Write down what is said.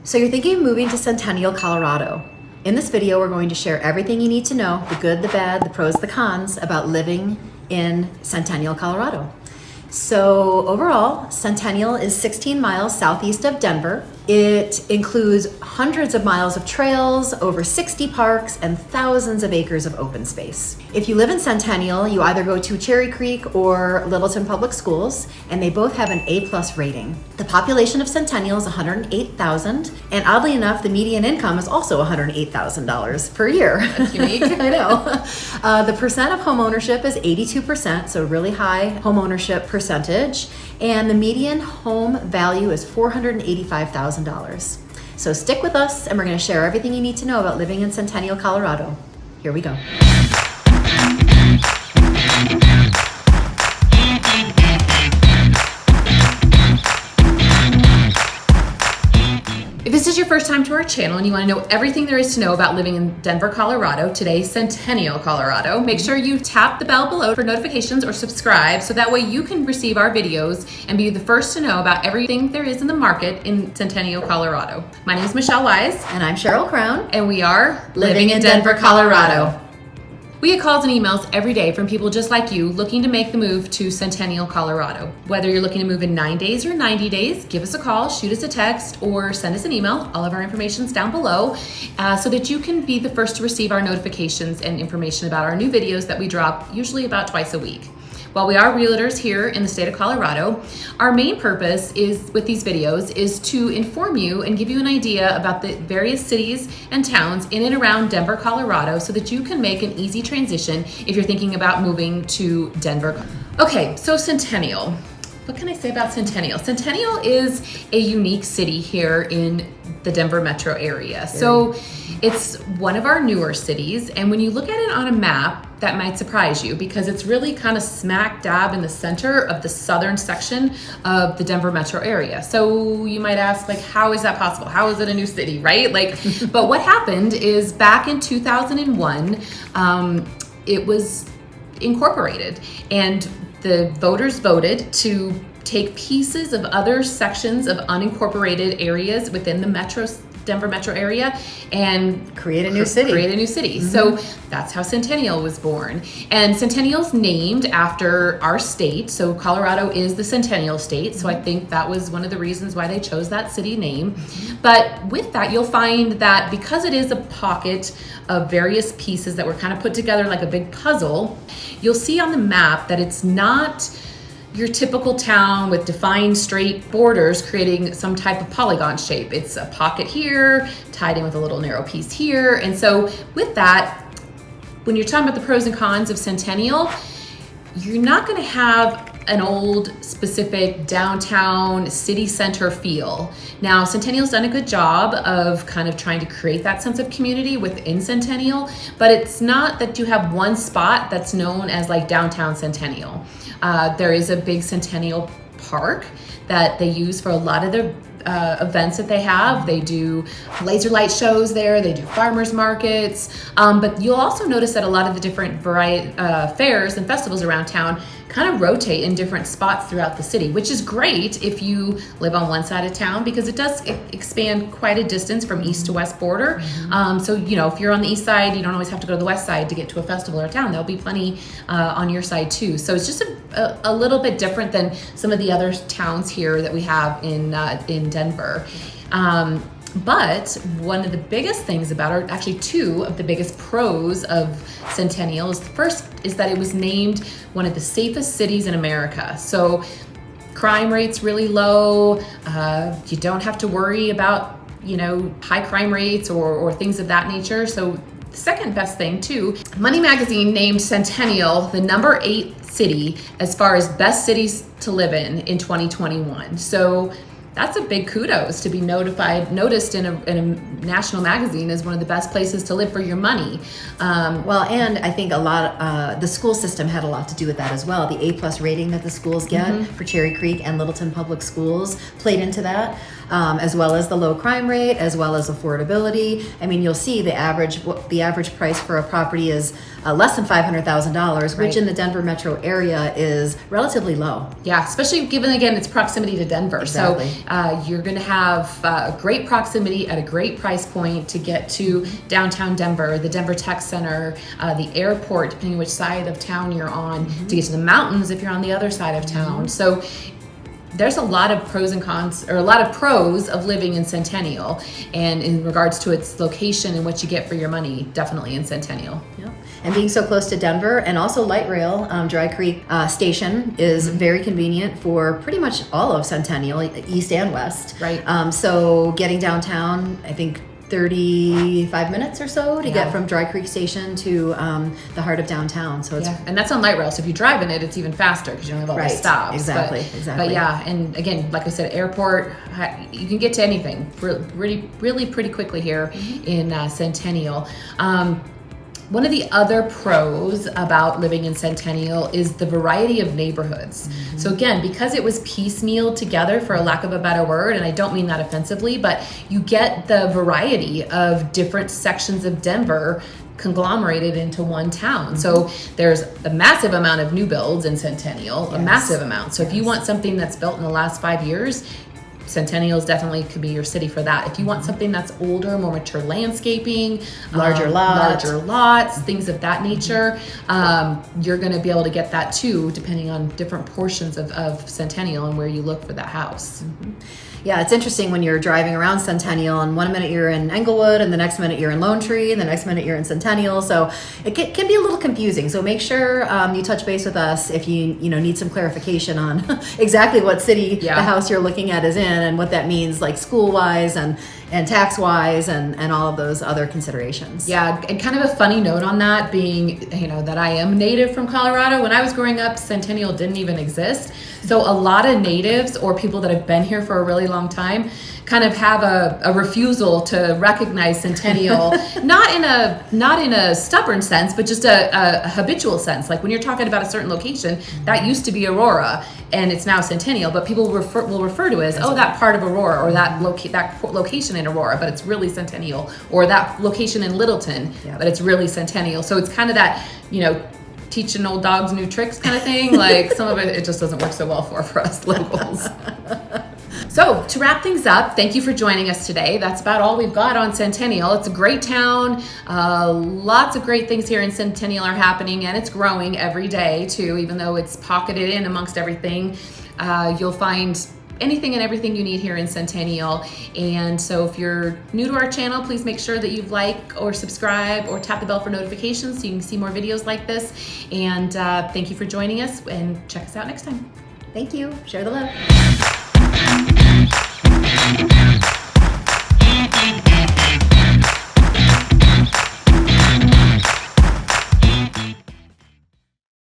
So you're thinking of moving to Centennial, Colorado. In this video, we're going to share everything you need to know, the good, the bad, the pros, the cons, about living in Centennial, Colorado. So overall, Centennial is 16 miles southeast of Denver. It includes hundreds of miles of trails, over 60 parks, and thousands of acres of open space. If you live in Centennial, you either go to Cherry Creek or Littleton Public Schools, and they both have an A+ rating. The population of Centennial is 108,000, and oddly enough, the median income is also $108,000 per year. That's unique. I know. The percent of home ownership is 82%, so really high home ownership percentage, and the median home value is $485,000. So stick with us, and we're going to share everything you need to know about living in Centennial, Colorado. Here we go. If this is your first time to our channel and you want to know everything there is to know about living in Denver, Colorado, today Centennial, Colorado, make sure you tap the bell below for notifications or subscribe so that way you can receive our videos and be the first to know about everything there is in the market in Centennial, Colorado. My name is Michelle Wise. And I'm Cheryl Crown. And we are living in Denver, Colorado. We get calls and emails every day from people just like you looking to make the move to Centennial, Colorado. Whether you're looking to move in 9 days or 90 days, give us a call, shoot us a text, or send us an email. All of our information is down below so that you can be the first to receive our notifications and information about our new videos that we drop usually about twice a week. While we are realtors here in the state of Colorado, our main purpose is with these videos is to inform you and give you an idea about the various cities and towns in and around Denver, Colorado, so that you can make an easy transition if you're thinking about moving to Denver. Okay, so Centennial. What can I say about Centennial? Centennial is a unique city here in the Denver metro area. So it's one of our newer cities, and when you look at it on a map, that might surprise you because it's really kind of smack dab in the center of the southern section of the Denver metro area. So you might ask, like, how is that possible? How is it a new city, right? But what happened is back in 2001, it was incorporated, and the voters voted to take pieces of other sections of unincorporated areas within the Denver metro area and create a new city. Mm-hmm. So that's how Centennial was born. And Centennial's named after our state. So Colorado is the Centennial state. So I think that was one of the reasons why they chose that city name. But with that, you'll find that because it is a pocket of various pieces that were kind of put together like a big puzzle, you'll see on the map that it's not your typical town with defined straight borders creating some type of polygon shape. It's a pocket here, tied in with a little narrow piece here. And so with that, when you're talking about the pros and cons of Centennial, you're not gonna have an old specific downtown city center feel. Now, Centennial's done a good job of kind of trying to create that sense of community within Centennial, but it's not that you have one spot that's known as like downtown Centennial. There is a big Centennial Park that they use for a lot of their events that they have. They do laser light shows there, they do farmers markets, but you'll also notice that a lot of the different fairs and festivals around town kind of rotate in different spots throughout the city, which is great if you live on one side of town because it does expand quite a distance from east to west border. So, you know, if you're on the east side, you don't always have to go to the west side to get to a festival or a town. There'll be plenty on your side too. So it's just a little bit different than some of the other towns here that we have in Denver. But one of the biggest things about it, or actually two of the biggest pros of Centennial, is the first is that it was named one of the safest cities in America. So crime rate's really low. You don't have to worry about, you know, high crime rates or things of that nature. So the second best thing too, Money Magazine named Centennial the number 8 city as far as best cities to live in 2021. So that's a big kudos to be noticed in a national magazine as one of the best places to live for your money. Well, and I think a lot, the school system had a lot to do with that as well. The A+ rating that the schools get for Cherry Creek and Littleton Public Schools played into that, as well as the low crime rate, as well as affordability. I mean, you'll see the average price for a property is less than $500,000, which in the Denver metro area is relatively low. Yeah, especially given, again, its proximity to Denver. Exactly. So You're going to have great proximity at a great price point to get to downtown Denver, the Denver Tech Center, the airport, depending on which side of town you're on, to get to the mountains if you're on the other side of town. So there's a lot of pros and cons, or a lot of pros of living in Centennial, and in regards to its location and what you get for your money, definitely in Centennial. Yeah. And being so close to Denver, and also light rail, Dry Creek Station is very convenient for pretty much all of Centennial, east and west. Right. So getting downtown, I think 35 minutes or so to get from Dry Creek Station to the heart of downtown. So it's and that's on light rail. So if you drive in it, it's even faster because you don't have all the stops. Exactly. But yeah, and again, like I said, airport, you can get to anything really pretty quickly here in Centennial. One of the other pros about living in Centennial is the variety of neighborhoods. So again, because it was piecemealed together, for a lack of a better word, and I don't mean that offensively, but you get the variety of different sections of Denver conglomerated into one town. So there's a massive amount of new builds in Centennial, a massive amount. So if you want something that's built in the last 5 years, Centennials definitely could be your city for that. If you want something that's older, more mature landscaping, larger lots, things of that nature, you're going to be able to get that too, depending on different portions of Centennial and where you look for that house. Yeah, it's interesting when you're driving around Centennial, and one minute you're in Englewood, and the next minute you're in Lone Tree, and the next minute you're in Centennial. So it can be a little confusing. So make sure you touch base with us if you need some clarification on exactly what city the house you're looking at is in, and what that means, like school-wise and tax-wise, and all of those other considerations. Yeah, and kind of a funny note on that, being that I am native from Colorado. When I was growing up, Centennial didn't even exist. So a lot of natives, or people that have been here for a really long time, kind of have a refusal to recognize Centennial, not in a stubborn sense, but just a habitual sense. Like when you're talking about a certain location, that used to be Aurora, and it's now Centennial, but people will refer to it as, that part of Aurora, or that location in Aurora, but it's really Centennial, or that location in Littleton, but it's really Centennial. So it's kind of that, teaching old dogs new tricks kind of thing. Like some of it just doesn't work so well for us locals. So to wrap things up, thank you for joining us today. That's about all we've got on Centennial. It's a great town. Lots of great things here in Centennial are happening, and it's growing every day too, even though it's pocketed in amongst everything. You'll find anything and everything you need here in Centennial. And so if you're new to our channel, please make sure that you like or subscribe or tap the bell for notifications so you can see more videos like this. And thank you for joining us, and check us out next time. Thank you. Share the love.